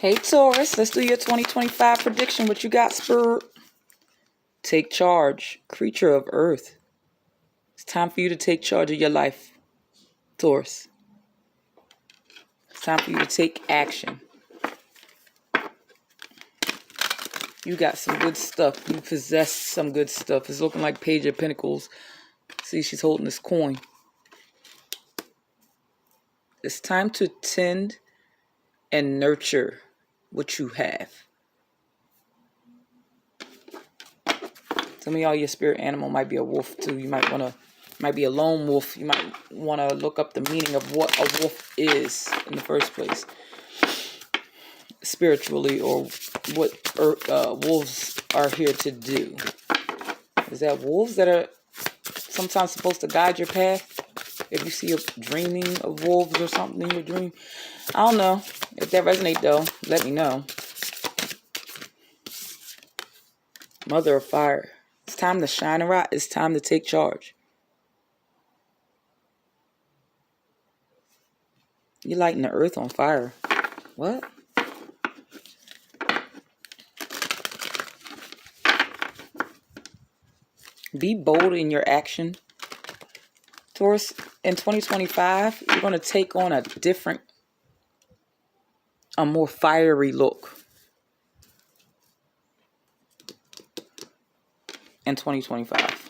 Hey Taurus, let's do your 2025 prediction. What you got, Spirit? Take charge, creature of earth. It's time for you to take charge of your life, Taurus. It's time for you to take action. You got some good stuff. You possess some good stuff. It's looking like Page of Pentacles. See, she's holding this coin. It's time to tend and nurture what you have. Some of y'all, your spirit animal might be a wolf too. You might be a lone wolf. You might want to look up the meaning of what a wolf is in the first place, spiritually, or what wolves are here to do. Is that wolves that are sometimes supposed to guide your path? If you see a dreaming of wolves or something in your dream, I don't know. If that resonates though, let me know. Mother of fire. It's time to shine a light. It's time to take charge. You're lighting the earth on fire. What? Be bold in your action. Taurus, in 2025, you're going to take on a more fiery look. In 2025.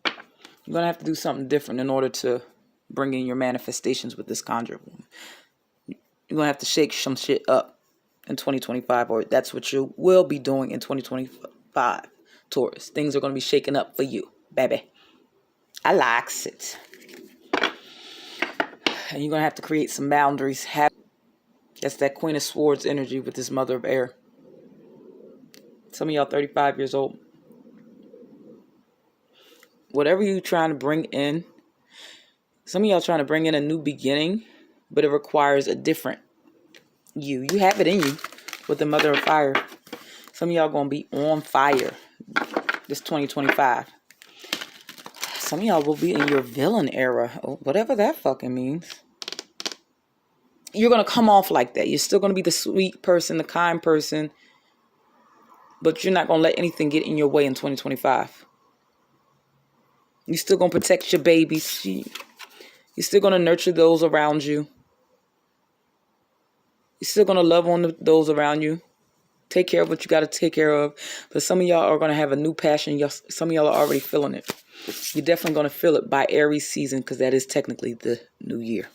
You're going to have to do something different in order to bring in your manifestations with this conjure woman. You're going to have to shake some shit up in 2025, or that's what you will be doing in 2025, Taurus. Things are going to be shaken up for you, baby. I likes it. And you're going to have to create some boundaries. That's that Queen of Swords energy with this Mother of Air. Some of y'all 35 years old. Whatever you're trying to bring in, some of y'all trying to bring in a new beginning, but it requires a different you. You have it in you with the Mother of Fire. Some of y'all going to be on fire this 2025. Some of y'all will be in your villain era, whatever that fucking means. You're going to come off like that. You're still going to be the sweet person, the kind person, but you're not going to let anything get in your way in 2025. You're still going to protect your babies. You're still going to nurture those around you. You're still going to love on those around you. Take care of what you got to take care of. But some of y'all are going to have a new passion. Some of y'all are already feeling it. You're definitely going to feel it by Aries season, because that is technically the new year.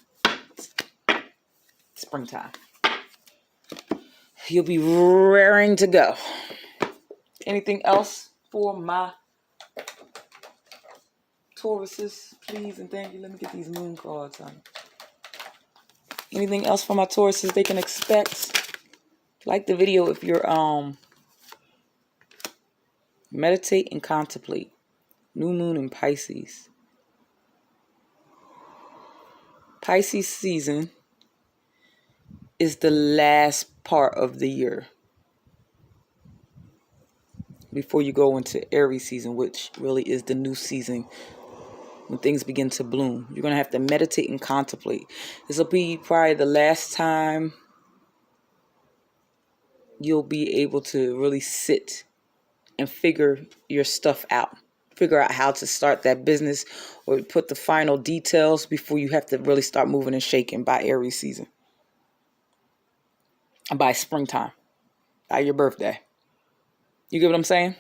Springtime. You'll be raring to go. Anything else for my Tauruses, please and thank you. Let me get these moon cards on. Anything else for my Tauruses they can expect? Like the video if you're meditate and contemplate. New moon in Pisces. Pisces season is the last part of the year before you go into Aries season, which really is the new season when things begin to bloom. You're going to have to meditate and contemplate. This will be probably the last time you'll be able to really sit and figure your stuff out. Figure out how to start that business or put the final details before you have to really start moving and shaking by Aries season. By springtime. By your birthday. You get what I'm saying?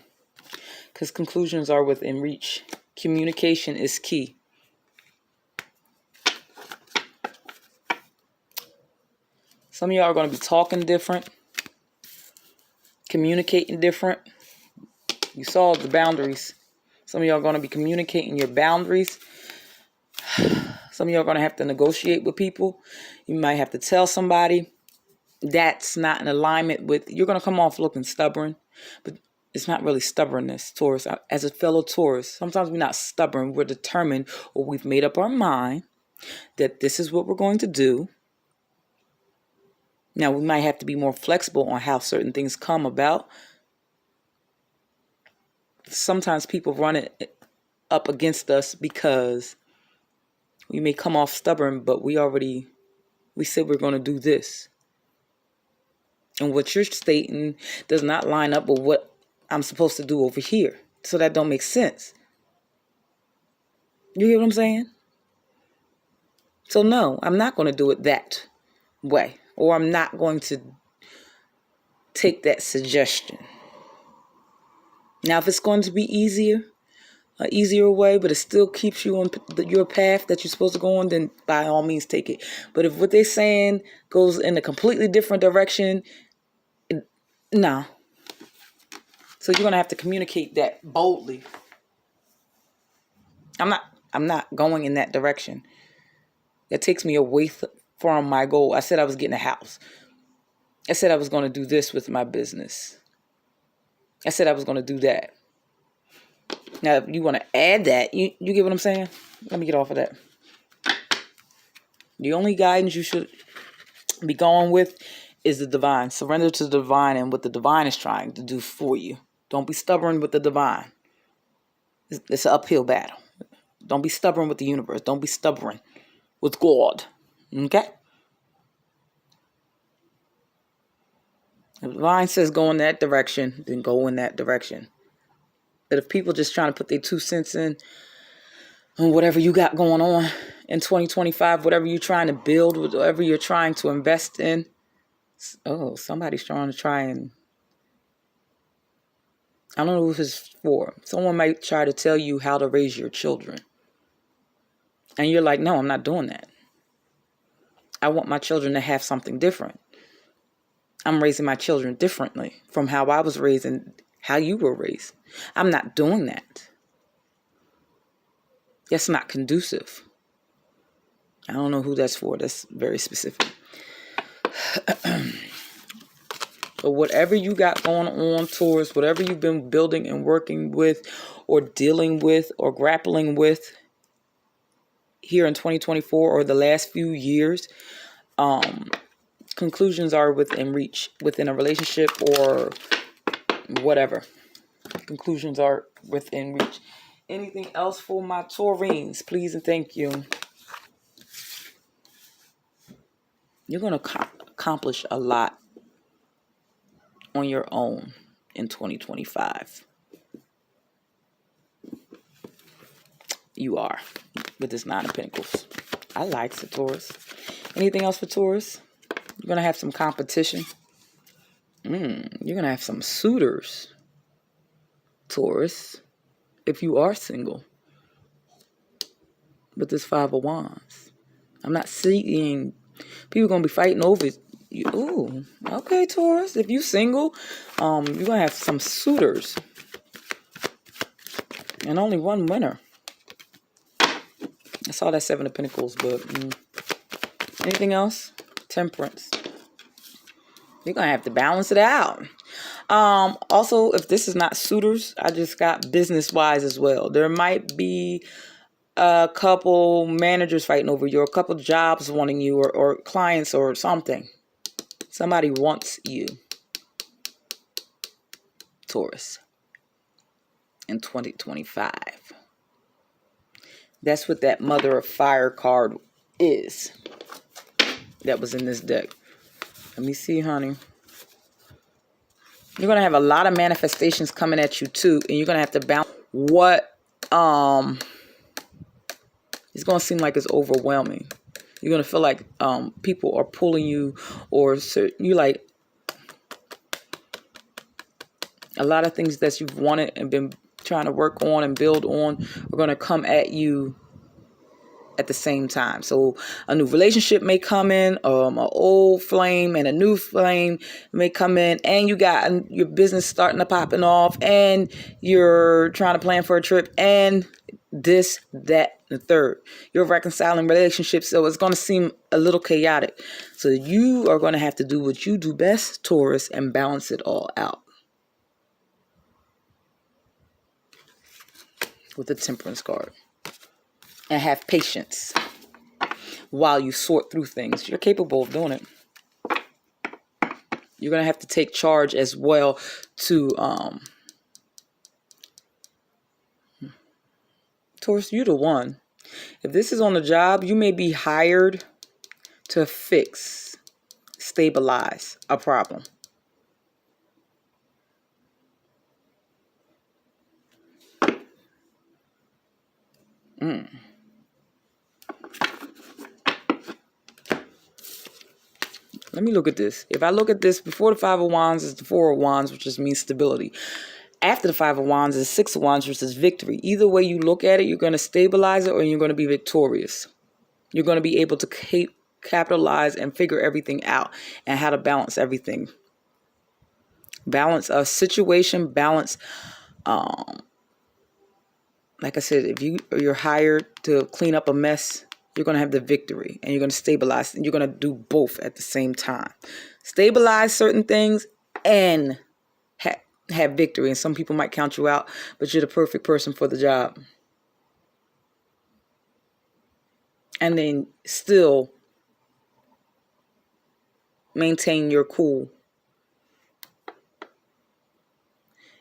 Because conclusions are within reach. Communication is key. Some of y'all are going to be talking different. Communicating different. You saw the boundaries. Some of y'all are going to be communicating your boundaries. Some of y'all are going to have to negotiate with people. You might have to tell somebody that's not in alignment with. You're going to come off looking stubborn. But it's not really stubbornness, Taurus. As a fellow Taurus, sometimes we're not stubborn. We're determined, or we've made up our mind that this is what we're going to do. Now, we might have to be more flexible on how certain things come about. Sometimes people run it up against us because we may come off stubborn, but we've We said we're going to do this. And what you're stating does not line up with what I'm supposed to do over here. So that don't make sense. You hear what I'm saying? So no, I'm not going to do it that way. Or I'm not going to take that suggestion. Now, if it's going to be easier, an easier way, but it still keeps you on your path that you're supposed to go on, then by all means take it. But if what they're saying goes in a completely different direction, no. So you're going to have to communicate that boldly. I'm not going in that direction. That takes me away from my goal. I said I was getting a house. I said I was going to do this with my business. I said I was going to do that. Now, if you want to add that, you get what I'm saying? Let me get off of that. The only guidance you should be going with is the divine. Surrender to the divine and what the divine is trying to do for you. Don't be stubborn with the divine. It's an uphill battle. Don't be stubborn with the universe. Don't be stubborn with God. Okay? If the divine says go in that direction, then go in that direction. But if people just trying to put their 2 cents in on whatever you got going on in 2025, whatever you're trying to build, whatever you're trying to invest in, somebody's trying to try and, I don't know who this is for. Someone might try to tell you how to raise your children. And you're like, no, I'm not doing that. I want my children to have something different. I'm raising my children differently from how I was raised and how you were raised. I'm not doing that. That's not conducive. I don't know who that's for. That's very specific. But whatever you got going on, Taurus, whatever you've been building and working with or dealing with or grappling with here in 2024 or the last few years, conclusions are within reach, within a relationship or whatever. Conclusions are within reach. Anything else for my Taurines? Please and thank you. You're going to accomplish a lot on your own in 2025. You are with this 9 of Pentacles. I like the Taurus. Anything else for Taurus? You're going to have some competition. You're going to have some suitors, Taurus, if you are single. With this 5 of Wands. I'm not seeing people going to be fighting over you. Ooh, okay, Taurus. If you single, you're going to have some suitors. And only one winner. I saw that 7 of Pentacles, but anything else? Temperance. You're going to have to balance it out. Also, if this is not suitors, I just got business-wise as well. There might be a couple managers fighting over you, or a couple jobs wanting you, or clients or something. Somebody wants you, Taurus, in 2025. That's what that Mother of Fire card is. That was in this deck. Let me see, honey. You're going to have a lot of manifestations coming at you too. And you're going to have to balance what, it's going to seem like it's overwhelming. You're going to feel like people are pulling you, or you like a lot of things that you've wanted and been trying to work on and build on are going to come at you at the same time. So a new relationship may come in, an old flame and a new flame may come in, and you got your business starting to popping off, and you're trying to plan for a trip, and this, that, and the third. You're reconciling relationships, so it's going to seem a little chaotic. So you are going to have to do what you do best, Taurus, and balance it all out with the Temperance card. And have patience while you sort through things. You're capable of doing it. You're going to have to take charge as well to, Taurus, you're the one. If this is on the job, you may be hired to fix, stabilize a problem. Let me look at this. If I look at this, before the Five of Wands is the Four of Wands, which just means stability. After the Five of Wands is Six of Wands, which is victory. Either way you look at it, you're going to stabilize it or you're going to be victorious. You're going to be able to capitalize and figure everything out and how to balance everything. Balance a situation, balance, like I said, if you're hired to clean up a mess, you're going to have the victory and you're going to stabilize and you're going to do both at the same time. Stabilize certain things and have victory. And some people might count you out, but you're the perfect person for the job. And then still maintain your cool.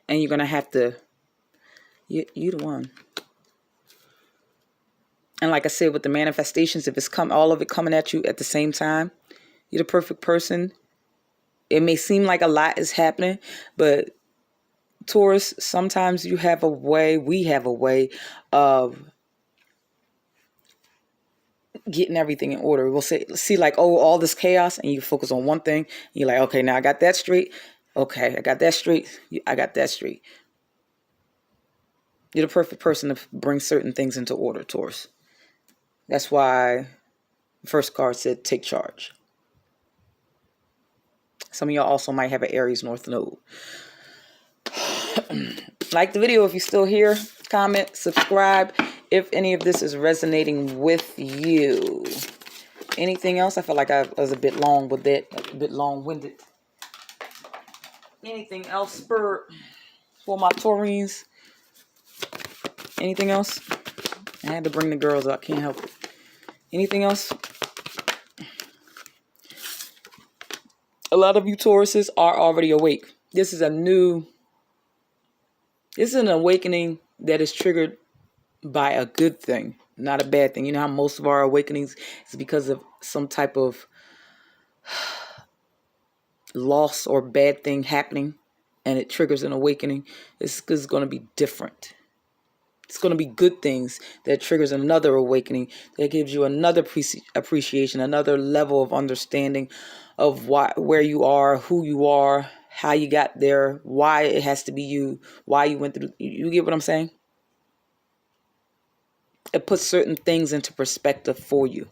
And you're going to have to, you're the one. And like I said, with the manifestations, if it's all of it coming at you at the same time, you're the perfect person. It may seem like a lot is happening, but Taurus, sometimes we have a way of getting everything in order. We'll see like, oh, all this chaos, and you focus on one thing. And you're like, okay, now I got that straight. Okay, I got that straight. I got that straight. You're the perfect person to bring certain things into order, Taurus. That's why the first card said take charge. Some of y'all also might have an Aries North Node. Like the video if you're still here. Comment, subscribe if any of this is resonating with you. Anything else? I feel like I was a bit long with that, a bit long-winded. Anything else for my Taurines? Anything else? I had to bring the girls out. Can't help it. Anything else? A lot of you Tauruses are already awake. This is an awakening that is triggered by a good thing, not a bad thing. You know how most of our awakenings is because of some type of loss or bad thing happening and it triggers an awakening. This is going to be different. It's going to be good things that triggers another awakening that gives you another appreciation, another level of understanding of where you are, who you are, how you got there, why it has to be you, why you went through. You get what I'm saying? It puts certain things into perspective for you.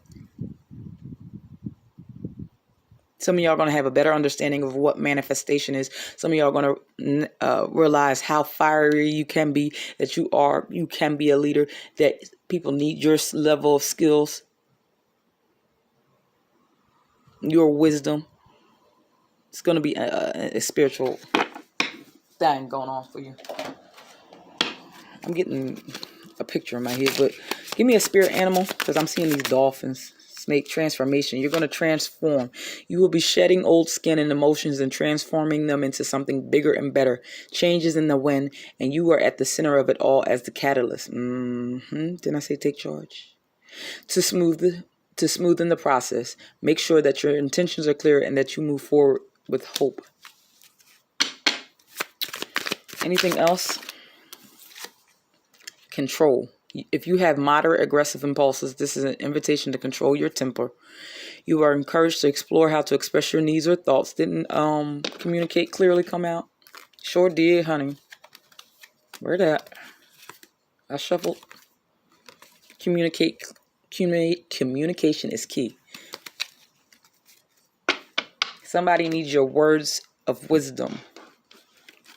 Some of y'all are going to have a better understanding of what manifestation is. Some of y'all are going to realize how fiery you can be, that you can be a leader, that people need your level of skills, your wisdom. It's going to be a spiritual thing going on for you. I'm getting a picture in my head, but give me a spirit animal because I'm seeing these dolphins. Snake transformation. You're going to transform. You will be shedding old skin and emotions and transforming them into something bigger and better. Changes in the wind, and you are at the center of it all as the catalyst. Didn't I say take charge? To smoothen the process. Make sure that your intentions are clear and that you move forward with hope. Anything else? Control. If you have moderate aggressive impulses, this is an invitation to control your temper. You are encouraged to explore how to express your needs or thoughts. Didn't communicate clearly come out? Sure did, honey. Where that? I shuffled. Communication is key. Somebody needs your words of wisdom.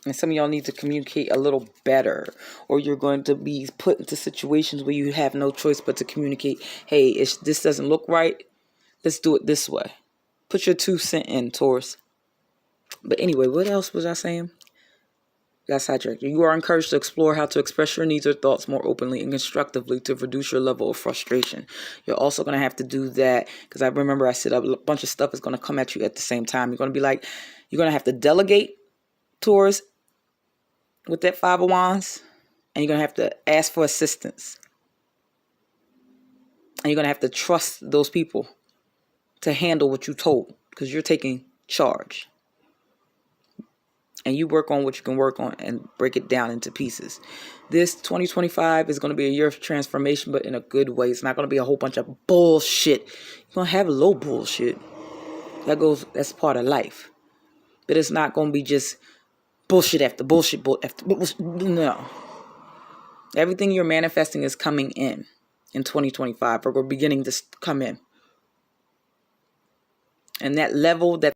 And some of y'all need to communicate a little better, or you're going to be put into situations where you have no choice but to communicate. Hey, this doesn't look right. Let's do it this way. Put your 2 cents in, Taurus. But anyway, what else was I saying? Got sidetracked. You are encouraged to explore how to express your needs or thoughts more openly and constructively to reduce your level of frustration. You're also going to have to do that because I remember I said a bunch of stuff is going to come at you at the same time. You're going to have to delegate, Taurus, with that 5 of Wands, and you're going to have to ask for assistance. And you're going to have to trust those people to handle what you told, because you're taking charge. And you work on what you can work on and break it down into pieces. This 2025 is going to be a year of transformation, but in a good way. It's not going to be a whole bunch of bullshit. You're going to have a little bullshit. That's part of life. But it's not going to be just bullshit after bullshit after bullshit. No. Everything you're manifesting is coming in 2025, or we're beginning to come in. And that level that